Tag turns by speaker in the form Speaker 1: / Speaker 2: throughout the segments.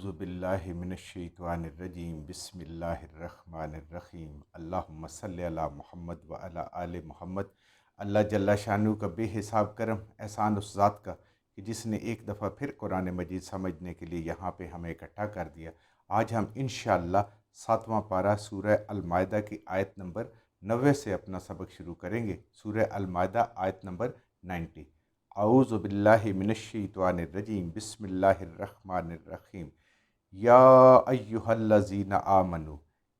Speaker 1: اعوذ باللہ من الشیطان الرجیم بسم اللہ الرحمن الرحیم اللہم صلی علی محمد و علی آل محمد۔ اللہ جل شانہ کا بے حساب کرم احسان اس ذات کا کہ جس نے ایک دفعہ پھر قرآن مجید سمجھنے کے لیے یہاں پہ ہمیں اکٹھا کر دیا۔ آج ہم انشاءاللہ 7واں پارہ سورہ المائدہ کی آیت نمبر 90 سے اپنا سبق شروع کریں گے۔ سورہ المائدہ آیت نمبر 90۔ اعوذ باللہ من الشیطان الرجیم بسم اللہ الرحمن الرحیم یا ایہا الذین آمنوا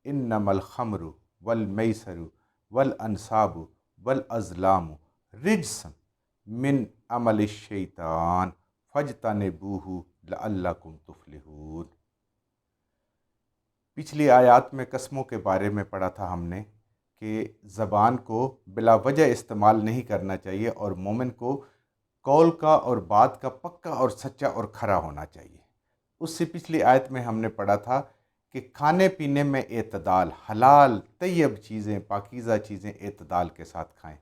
Speaker 1: انما الخمر والمیسر والانصاب والازلام رجس من عمل الشیطان فاجتنبوہ لعلکم تفلحون۔ پچھلی آیات میں قسموں کے بارے میں پڑھا تھا ہم نے کہ زبان کو بلا وجہ استعمال نہیں کرنا چاہیے اور مومن کو قول کا اور بات کا پکا اور سچا اور کھرا ہونا چاہیے۔ اس سے پچھلی آیت میں ہم نے پڑھا تھا کہ کھانے پینے میں اعتدال، حلال طیب چیزیں، پاکیزہ چیزیں اعتدال کے ساتھ کھائیں۔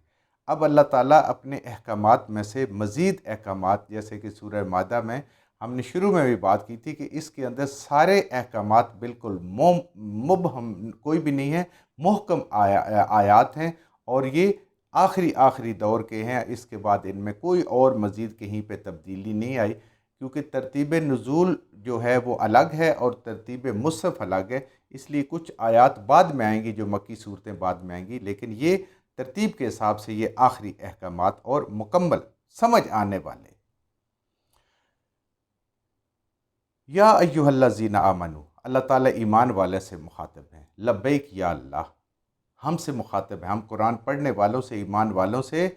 Speaker 1: اب اللہ تعالیٰ اپنے احکامات میں سے مزید احکامات، جیسے کہ سورہ مائدہ میں ہم نے شروع میں بھی بات کی تھی کہ اس کے اندر سارے احکامات بالکل مبہم کوئی بھی نہیں ہے، محکم آیات ہیں اور یہ آخری دور کے ہیں۔ اس کے بعد ان میں کوئی اور مزید کہیں پہ تبدیلی نہیں آئی، کیونکہ ترتیب نزول جو ہے وہ الگ ہے اور ترتیب مصحف الگ ہے، اس لیے کچھ آیات بعد میں آئیں گی، جو مکی صورتیں بعد میں آئیں گی، لیکن یہ ترتیب کے حساب سے یہ آخری احکامات اور مکمل سمجھ آنے والے۔ یا ایہا الذین آمنوا، اللہ تعالیٰ ایمان والے سے مخاطب ہیں۔ لبیک یا اللہ، ہم سے مخاطب ہیں، ہم قرآن پڑھنے والوں سے، ایمان والوں سے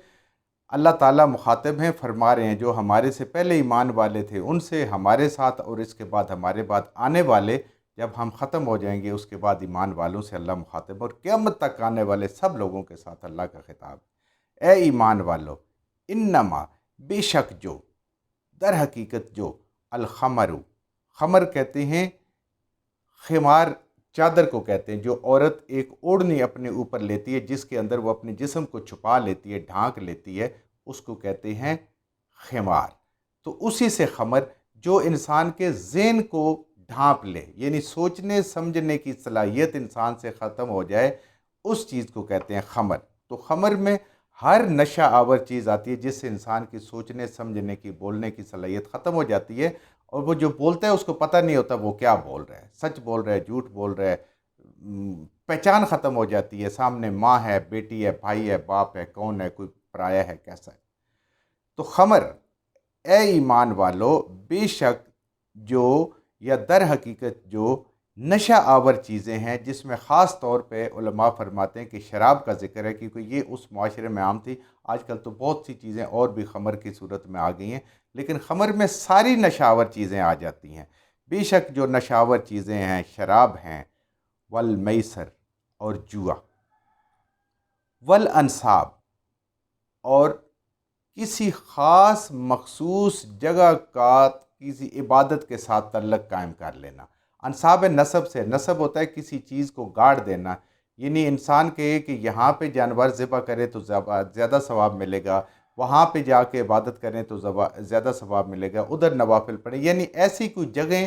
Speaker 1: اللہ تعالیٰ مخاطب ہیں، فرما رہے ہیں جو ہمارے سے پہلے ایمان والے تھے ان سے، ہمارے ساتھ، اور اس کے بعد ہمارے بعد آنے والے جب ہم ختم ہو جائیں گے اس کے بعد ایمان والوں سے اللہ مخاطب، اور قیامت تک آنے والے سب لوگوں کے ساتھ اللہ کا خطاب۔ اے ایمان والو، انما بے شک جو، در حقیقت جو، الخمر، خمر کہتے ہیں خمار چادر کو کہتے ہیں، جو عورت ایک اوڑھنی اپنے اوپر لیتی ہے جس کے اندر وہ اپنے جسم کو چھپا لیتی ہے، ڈھانک لیتی ہے، اس کو کہتے ہیں خمار۔ تو اسی سے خمر جو انسان کے ذہن کو ڈھانپ لے، یعنی سوچنے سمجھنے کی صلاحیت انسان سے ختم ہو جائے، اس چیز کو کہتے ہیں خمر۔ تو خمر میں ہر نشہ آور چیز آتی ہے جس سے انسان کی سوچنے سمجھنے کی، بولنے کی صلاحیت ختم ہو جاتی ہے، اور وہ جو بولتا ہے اس کو پتہ نہیں ہوتا وہ کیا بول رہا ہے، سچ بول رہا ہے، جھوٹ بول رہا ہے، پہچان ختم ہو جاتی ہے، سامنے ماں ہے، بیٹی ہے، بھائی ہے، باپ ہے، کون ہے، کوئی پرایا ہے، کیسا ہے۔ تو خمر، اے ایمان والو، بے شک جو، یا در حقیقت جو نشہ آور چیزیں ہیں، جس میں خاص طور پہ علماء فرماتے ہیں کہ شراب کا ذکر ہے، کیونکہ یہ اس معاشرے میں عام تھی۔ آج کل تو بہت سی چیزیں اور بھی خمر کی صورت میں آ گئی ہیں، لیکن خمر میں ساری نشہ آور چیزیں آ جاتی ہیں۔ بے شک جو نشہ آور چیزیں ہیں، شراب ہیں، والمیسر اور جوا، والانصاب اور کسی خاص مخصوص جگہ کا کسی عبادت کے ساتھ تعلق قائم کر لینا۔ انصاب نسب سے، نسب ہوتا ہے کسی چیز کو گاڑ دینا، یعنی انسان کہے کہ یہاں پہ جانور ذبح کرے تو زیادہ ثواب ملے گا، وہاں پہ جا کے عبادت کریں تو زیادہ ثواب ملے گا، ادھر نوافل پڑھیں، یعنی ایسی کوئی جگہیں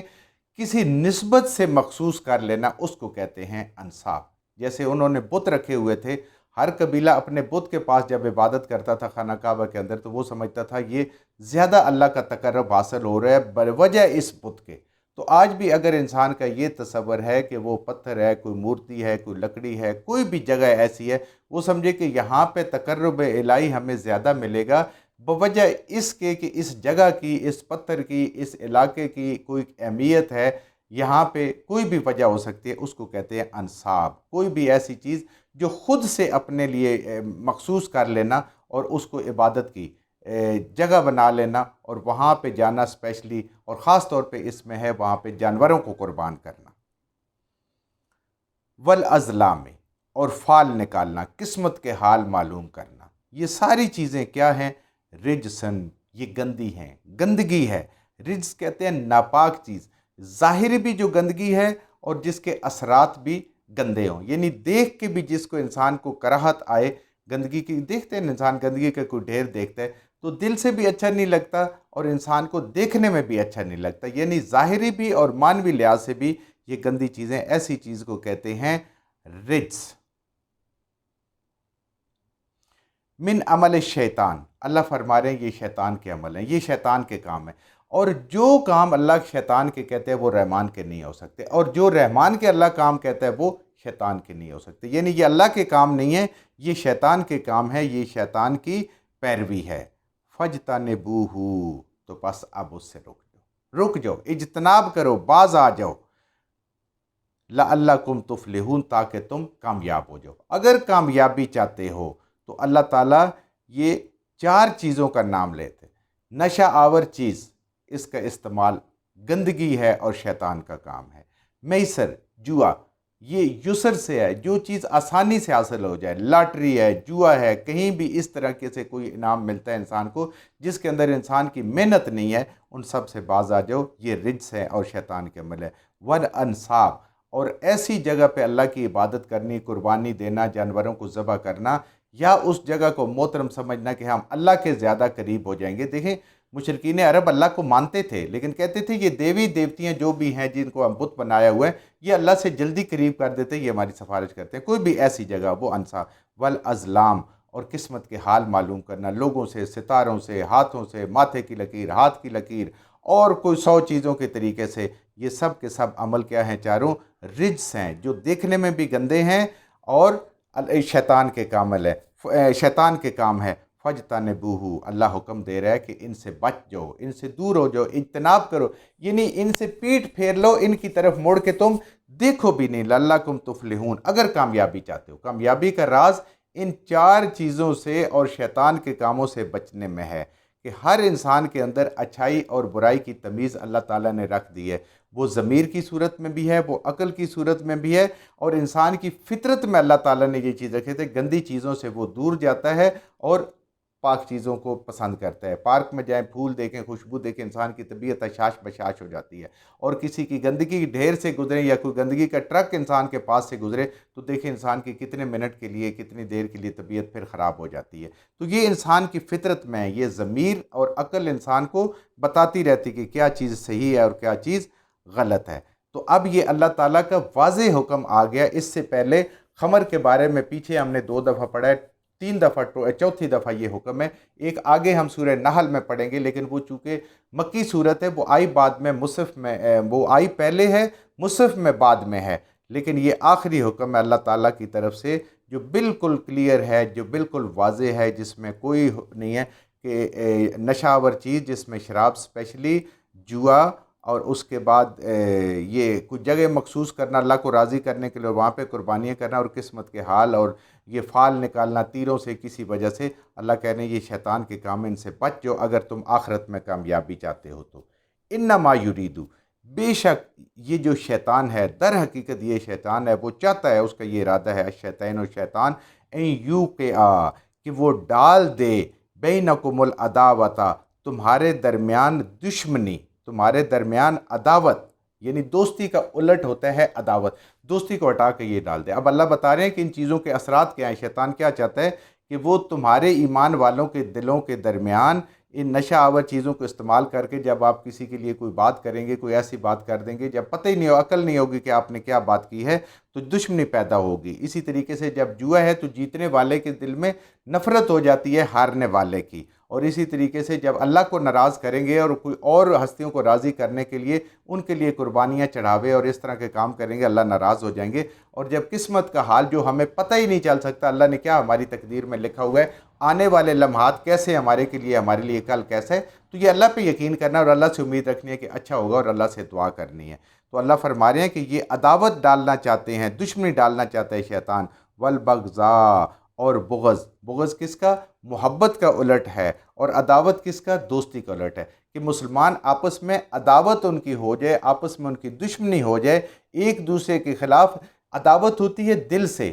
Speaker 1: کسی نسبت سے مخصوص کر لینا، اس کو کہتے ہیں انصاب۔ جیسے انہوں نے بت رکھے ہوئے تھے، ہر قبیلہ اپنے بت کے پاس جب عبادت کرتا تھا خانہ کعبہ کے اندر تو وہ سمجھتا تھا یہ زیادہ اللہ کا تقرب حاصل ہو رہا ہے بوجہ اس بت کے۔ تو آج بھی اگر انسان کا یہ تصور ہے کہ وہ پتھر ہے، کوئی مورتی ہے، کوئی لکڑی ہے، کوئی بھی جگہ ایسی ہے، وہ سمجھے کہ یہاں پہ تقرب الہی ہمیں زیادہ ملے گا بوجہ اس کے کہ اس جگہ کی، اس پتھر کی، اس علاقے کی کوئی اہمیت ہے، یہاں پہ کوئی بھی وجہ ہو سکتی ہے، اس کو کہتے ہیں انصاب۔ کوئی بھی ایسی چیز جو خود سے اپنے لیے مخصوص کر لینا اور اس کو عبادت کی جگہ بنا لینا، اور وہاں پہ جانا اسپیشلی، اور خاص طور پہ اس میں ہے وہاں پہ جانوروں کو قربان کرنا۔ والازلام اور فال نکالنا، قسمت کے حال معلوم کرنا، یہ ساری چیزیں کیا ہیں؟ رجسن، یہ گندی ہیں، گندگی ہے۔ رجس کہتے ہیں ناپاک چیز، ظاہری بھی جو گندگی ہے اور جس کے اثرات بھی گندے ہوں، یعنی دیکھ کے بھی جس کو انسان کو کراہت آئے گندگی کی، دیکھتے ہیں انسان گندگی کا کوئی ڈھیر دیکھتا ہے تو دل سے بھی اچھا نہیں لگتا اور انسان کو دیکھنے میں بھی اچھا نہیں لگتا، یعنی ظاہری بھی اور معنوی لحاظ سے بھی یہ گندی چیزیں، ایسی چیز کو کہتے ہیں رجس۔ من عمل شیطان، اللہ فرما رہے ہیں یہ شیطان کے عمل ہیں، یہ شیطان کے کام ہیں، اور جو کام اللہ شیطان کے کہتے ہیں وہ رحمان کے نہیں ہو سکتے، اور جو رحمان کے اللہ کام کہتا ہے وہ شیطان کے نہیں ہو سکتے، یعنی یہ اللہ کے کام نہیں ہے، یہ شیطان کے کام ہے، یہ شیطان کی پیروی ہے۔ فَاجْتَنِبُوهُ، تو بس اب اس سے رک جاؤ، اجتناب کرو، باز آ جاؤ، لَعَلَّكُمْ تُفْلِحُونَ، تاکہ تم کامیاب ہو جاؤ۔ اگر کامیابی چاہتے ہو تو اللہ تعالیٰ یہ 4 چیزوں کا نام لیتے، نشہ آور چیز، اس کا استعمال گندگی ہے اور شیطان کا کام ہے۔ میسر، جوا، یہ یسر سے ہے، جو چیز آسانی سے حاصل ہو جائے، لاٹری ہے، جوا ہے، کہیں بھی اس طرح کے سے کوئی انعام ملتا ہے انسان کو جس کے اندر انسان کی محنت نہیں ہے، ان سب سے باز آ جاؤ، یہ رجس ہے اور شیطان کے عمل ہے۔ والانصاب، اور ایسی جگہ پہ اللہ کی عبادت کرنی، قربانی دینا، جانوروں کو ذبح کرنا، یا اس جگہ کو محترم سمجھنا کہ ہم اللہ کے زیادہ قریب ہو جائیں گے۔ دیکھیں مشرکین عرب اللہ کو مانتے تھے لیکن کہتے تھے یہ دیوی دیوتیاں جو بھی ہیں جن کو ہم بت بنایا ہوا ہے یہ اللہ سے جلدی قریب کر دیتے ہیں، یہ ہماری سفارش کرتے ہیں۔ کوئی بھی ایسی جگہ وہ انصا والازلام، اور قسمت کے حال معلوم کرنا، لوگوں سے، ستاروں سے، ہاتھوں سے، ماتھے کی لکیر، ہاتھ کی لکیر، اور کوئی 100 چیزوں کے طریقے سے، یہ سب کے سب عمل کیا ہیں؟ چاروں رجس ہیں جو دیکھنے میں بھی گندے ہیں اور شیطان کے کامل ہے، شیطان کے کام ہے۔ فَاجْتَنِبُوهُ، اللہ حکم دے رہا ہے کہ ان سے بچ جاؤ، ان سے دور ہو جاؤ، اجتناب کرو، یعنی ان سے پیٹ پھیر لو، ان کی طرف موڑ کے تم دیکھو بھی نہیں، لَعَلَّكُمْ تُفْلِحُونَ، اگر کامیابی چاہتے ہو۔ کامیابی کا راز ان 4 چیزوں سے اور شیطان کے کاموں سے بچنے میں ہے کہ ہر انسان کے اندر اچھائی اور برائی کی تمیز اللہ تعالیٰ نے رکھ دی ہے، وہ ضمیر کی صورت میں بھی ہے، وہ عقل کی صورت میں بھی ہے، اور انسان کی فطرت میں اللہ تعالیٰ نے یہ چیز رکھی تھی، گندی چیزوں سے وہ دور جاتا ہے اور پاک چیزوں کو پسند کرتا ہے۔ پارک میں جائیں، پھول دیکھیں، خوشبو دیکھیں، انسان کی طبیعت اشاش بشاش ہو جاتی ہے، اور کسی کی گندگی ڈھیر سے گزرے یا کوئی گندگی کا ٹرک انسان کے پاس سے گزرے تو دیکھیں انسان کی کتنے منٹ کے لیے، کتنی دیر کے لیے طبیعت پھر خراب ہو جاتی ہے۔ تو یہ انسان کی فطرت میں ہے، یہ ضمیر اور عقل انسان کو بتاتی رہتی کہ کیا چیز صحیح ہے اور کیا چیز غلط ہے۔ تو اب یہ اللہ تعالیٰ کا واضح حکم آ گیا۔ اس سے پہلے خمر کے بارے میں پیچھے ہم نے 2 دفعہ پڑھا ہے، 3 دفعہ، چوتھی دفعہ یہ حکم ہے، ایک آگے ہم سورہ نحل میں پڑھیں گے، لیکن وہ چونکہ مکی صورت ہے وہ آئی بعد میں مصحف میں، وہ آئی پہلے ہے مصحف میں بعد میں ہے، لیکن یہ آخری حکم ہے اللہ تعالیٰ کی طرف سے جو بالکل کلیئر ہے، جو بالکل واضح ہے، جس میں کوئی نہیں ہے کہ نشہ آور چیز، جس میں شراب اسپیشلی، جوا، اور اس کے بعد یہ کچھ جگہ مخصوص کرنا اللہ کو راضی کرنے کے لیے، وہاں پہ قربانیاں کرنا، اور قسمت کے حال اور یہ فال نکالنا تیروں سے کسی وجہ سے، اللہ کہہ رہے ہیں یہ شیطان کے کام، ان سے بچ جاؤ اگر تم آخرت میں کامیابی چاہتے ہو تو۔ انما یریدو، بے شک یہ جو شیطان ہے، در حقیقت یہ شیطان ہے، وہ چاہتا ہے، اس کا یہ ارادہ ہے، الشیطان و شیطان، این یوقعا، کہ وہ ڈال دے، بینکم العداوۃ، تمہارے درمیان دشمنی، تمہارے درمیان عداوت، یعنی دوستی کا الٹ ہوتا ہے عداوت، دوستی کو ہٹا کے یہ ڈال دے۔ اب اللہ بتا رہے ہیں کہ ان چیزوں کے اثرات کیا ہیں۔ شیطان کیا چاہتا ہے کہ وہ تمہارے ایمان والوں کے دلوں کے درمیان ان نشہ آور چیزوں کو استعمال کر کے، جب آپ کسی کے لیے کوئی بات کریں گے، کوئی ایسی بات کر دیں گے جب پتہ ہی نہیں ہو، عقل نہیں ہوگی کہ آپ نے کیا بات کی ہے، تو دشمنی پیدا ہوگی۔ اسی طریقے سے جب جوا ہے تو جیتنے والے کے دل میں نفرت ہو جاتی ہے ہارنے والے کی، اور اسی طریقے سے جب اللہ کو ناراض کریں گے اور کوئی اور ہستیوں کو راضی کرنے کے لیے ان کے لیے قربانیاں چڑھاوے اور اس طرح کے کام کریں گے، اللہ ناراض ہو جائیں گے۔ اور جب قسمت کا حال جو ہمیں پتہ ہی نہیں چل سکتا، اللہ نے کیا ہماری تقدیر میں لکھا ہوا ہے، آنے والے لمحات کیسے ہمارے کے لیے، ہمارے لیے کل کیسا ہے، تو یہ اللہ پہ یقین کرنا اور اللہ سے امید رکھنی ہے کہ اچھا ہوگا، اور اللہ سے دعا کرنی ہے۔ تو اللہ فرما رہے ہیں کہ یہ عداوت ڈالنا چاہتے ہیں، دشمنی ڈالنا چاہتا ہے شیطان، والبغضاء، اور بغض، بغض کس کا؟ محبت کا الٹ ہے، اور عداوت کس کا؟ دوستی کا الٹ ہے، کہ مسلمان آپس میں عداوت ان کی ہو جائے، آپس میں ان کی دشمنی ہو جائے، ایک دوسرے کے خلاف۔ عداوت ہوتی ہے دل سے،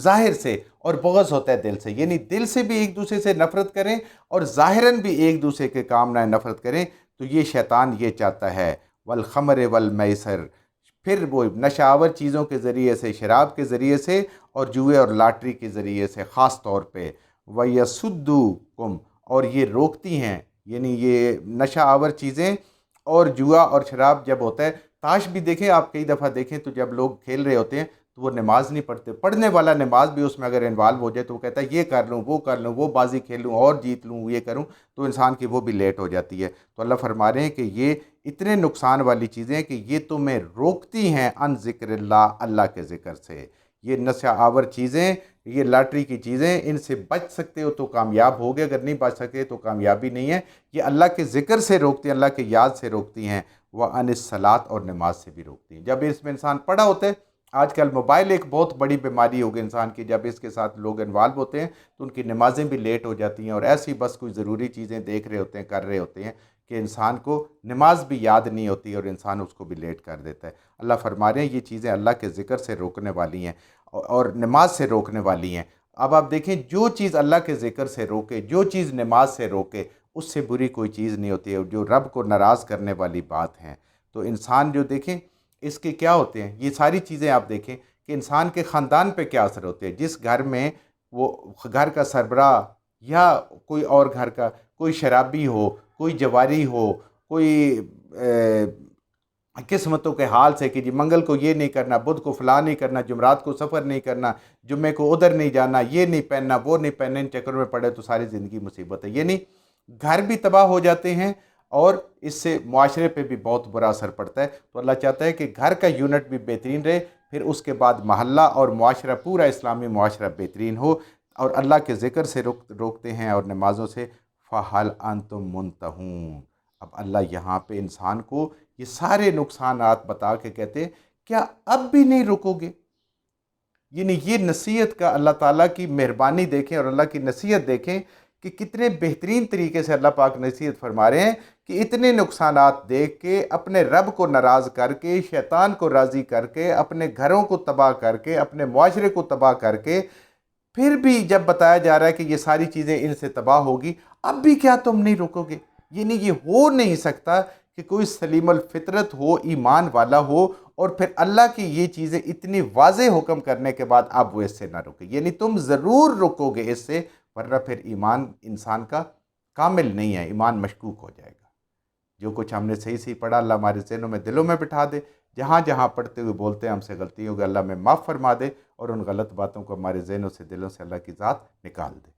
Speaker 1: ظاہر سے، اور بغض ہوتا ہے دل سے، یعنی دل سے بھی ایک دوسرے سے نفرت کریں اور ظاہراً بھی ایک دوسرے کے کام نہ نفرت کریں، تو یہ شیطان یہ چاہتا ہے۔ والخمر والمیسر، پھر وہ نشہ آور چیزوں کے ذریعے سے، شراب کے ذریعے سے، اور جوئے اور لاٹری کے ذریعے سے خاص طور پہ۔ وَيَصُدُّوكُمْ، اور یہ روکتی ہیں، یعنی یہ نشہ آور چیزیں اور جوا اور شراب جب ہوتا ہے، تاش بھی دیکھیں آپ کئی دفعہ دیکھیں تو جب لوگ کھیل رہے ہوتے ہیں تو وہ نماز نہیں پڑھتے، پڑھنے والا نماز بھی اس میں اگر انوالو ہو جائے تو وہ کہتا ہے یہ کر لوں وہ کر لوں وہ بازی کھیلوں اور جیت لوں یہ کروں، تو انسان کی وہ بھی لیٹ ہو جاتی ہے۔ تو اللہ فرما رہے ہیں کہ یہ اتنے نقصان والی چیزیں ہیں کہ یہ تمہیں روکتی ہیں ان ذکر اللہ، اللہ کے ذکر سے۔ یہ نشہ آور چیزیں، یہ لاٹری کی چیزیں، ان سے بچ سکتے ہو تو کامیاب ہوگے، اگر نہیں بچ سکتے تو کامیابی نہیں ہے۔ یہ اللہ کے ذکر سے روکتی ہیں، اللہ کے یاد سے روکتی ہیں، وَعَنِ الصَّلَاةِ اور نماز سے بھی روکتی ہیں۔ جب اس میں انسان پڑا ہوتا ہے، آج کل موبائل ایک بہت بڑی بیماری ہوگی انسان کی، جب اس کے ساتھ لوگ انوالو ہوتے ہیں تو ان کی نمازیں بھی لیٹ ہو جاتی ہیں، اور ایسی بس کوئی ضروری چیزیں دیکھ رہے ہوتے ہیں، کر رہے ہوتے ہیں کہ انسان کو نماز بھی یاد نہیں ہوتی اور انسان اس کو بھی لیٹ کر دیتا ہے۔ اللہ فرما رہے ہیں یہ چیزیں اللہ کے ذکر سے روکنے والی ہیں اور نماز سے روکنے والی ہیں۔ اب آپ دیکھیں جو چیز اللہ کے ذکر سے روکے، جو چیز نماز سے روکے، اس سے بری کوئی چیز نہیں ہوتی ہے، جو رب کو ناراض کرنے والی بات ہیں۔ تو انسان جو دیکھیں اس کے کیا ہوتے ہیں، یہ ساری چیزیں آپ دیکھیں کہ انسان کے خاندان پہ کیا اثر ہوتے ہیں۔ جس گھر میں وہ گھر کا سربراہ یا کوئی اور گھر کا کوئی شرابی ہو، کوئی جواری ہو، کوئی قسمتوں کے حال سے کہ جی منگل کو یہ نہیں کرنا، بدھ کو فلاں نہیں کرنا، جمعرات کو سفر نہیں کرنا، جمعے کو ادھر نہیں جانا، یہ نہیں پہننا وہ نہیں پہننا، ان چکروں میں پڑے تو ساری زندگی مصیبت ہے۔ یہ نہیں، گھر بھی تباہ ہو جاتے ہیں اور اس سے معاشرے پہ بھی بہت برا اثر پڑتا ہے۔ تو اللہ چاہتا ہے کہ گھر کا یونٹ بھی بہترین رہے، پھر اس کے بعد محلہ اور معاشرہ، پورا اسلامی معاشرہ بہترین ہو، اور اللہ کے ذکر سے روکتے ہیں اور نمازوں سے۔ فَهَلْ أَنْتُمْ مُنْتَهُونَ۔ اب اللہ یہاں پہ انسان کو یہ سارے نقصانات بتا کے کہتے ہیں کیا اب بھی نہیں رکو گے؟ یعنی یہ نصیحت کا اللہ تعالیٰ کی مہربانی دیکھیں اور اللہ کی نصیحت دیکھیں کہ کتنے بہترین طریقے سے اللہ پاک نصیحت فرما رہے ہیں کہ اتنے نقصانات دیکھ کے، اپنے رب کو ناراض کر کے، شیطان کو راضی کر کے، اپنے گھروں کو تباہ کر کے، اپنے معاشرے کو تباہ کر کے، پھر بھی جب بتایا جا رہا ہے کہ یہ ساری چیزیں ان سے تباہ ہوگی، اب بھی کیا تم نہیں رکو گے؟ یعنی یہ ہو نہیں سکتا کہ کوئی سلیم الفطرت ہو، ایمان والا ہو، اور پھر اللہ کی یہ چیزیں اتنی واضح حکم کرنے کے بعد اب وہ اس سے نہ رکے۔ یعنی تم ضرور رکو گے اس سے، ورنہ پھر ایمان انسان کا کامل نہیں ہے، ایمان مشکوک ہو جائے گا۔ جو کچھ ہم نے صحیح پڑھا اللہ ہمارے ذہنوں میں، دلوں میں بٹھا دے، جہاں جہاں پڑھتے ہوئے بولتے ہیں ہم سے غلطی ہوگی، اللہ میں معاف فرما دے، اور ان غلط باتوں کو ہمارے ذہنوں سے، دلوں سے اللہ کی ذات نکال دے۔